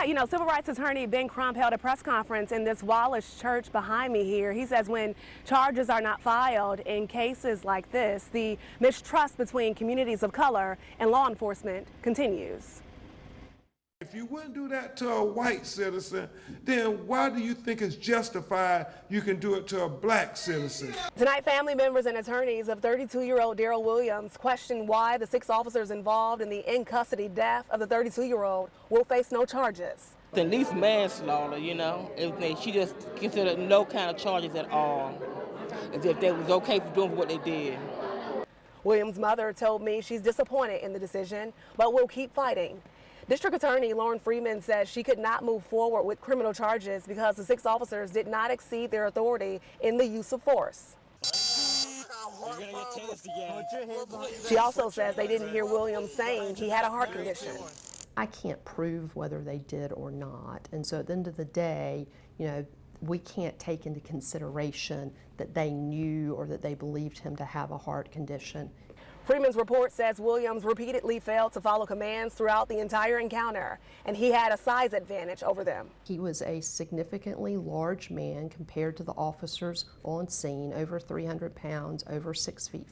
Yeah, you know, civil rights attorney Ben Crump held a press conference in this Wallace church behind me here. He says when charges are not filed in cases like this, the mistrust between communities of color and law enforcement continues. If you wouldn't do that to a white citizen, then why do you think it's justified you can do it to a black citizen? Tonight, family members and attorneys of 32-year-old Darryl Williams question why the 6 officers involved in the in-custody death of the 32-year-old will face no charges. At least manslaughter, you know, everything. She just considered no kind of charges at all, as if they was okay for doing what they did. Williams' mother told me she's disappointed in the decision, but will keep fighting. District Attorney Lorrin Freeman says she could not move forward with criminal charges because the 6 officers did not exceed their authority in the use of force. She also says they didn't hear Williams saying he had a heart condition. I can't prove whether they did or not, and so at the end of the day, you know, we can't take into consideration that they knew or that they believed him to have a heart condition. Freeman's report says Williams repeatedly failed to follow commands throughout the entire encounter, and he had a size advantage over them. He was a significantly large man compared to the officers on scene, over 300 pounds, over 6 feet.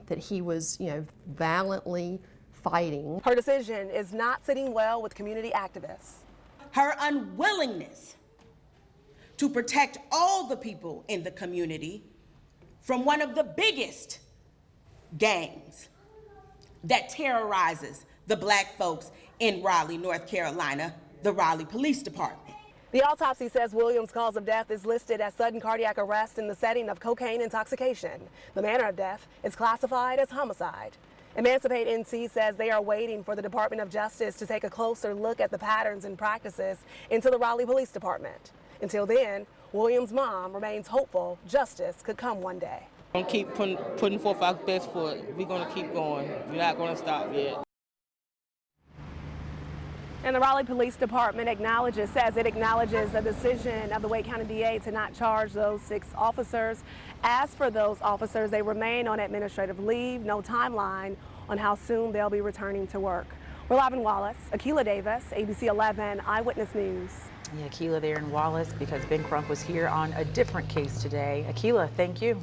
That he was, you know, valiantly fighting. Her decision is not sitting well with community activists. Her unwillingness to protect all the people in the community from one of the biggest gangs that terrorizes the black folks in Raleigh, North Carolina, the Raleigh Police Department. The autopsy says Williams' cause of death is listed as sudden cardiac arrest in the setting of cocaine intoxication. The manner of death is classified as homicide. Emancipate NC says they are waiting for the Department of Justice to take a closer look at the patterns and practices into the Raleigh Police Department. Until then, Williams' mom remains hopeful justice could come one day. We're going to keep putting forth our best foot. We're going to keep going. We're not going to stop yet. And the Raleigh Police Department says it acknowledges the decision of the Wake County DA to not charge those 6 officers. As for those officers, they remain on administrative leave. No timeline on how soon they'll be returning to work. We're live in Wallace. Akilah Davis, ABC 11 Eyewitness News. Yeah, Akilah there in Wallace because Ben Crump was here on a different case today. Akilah, thank you.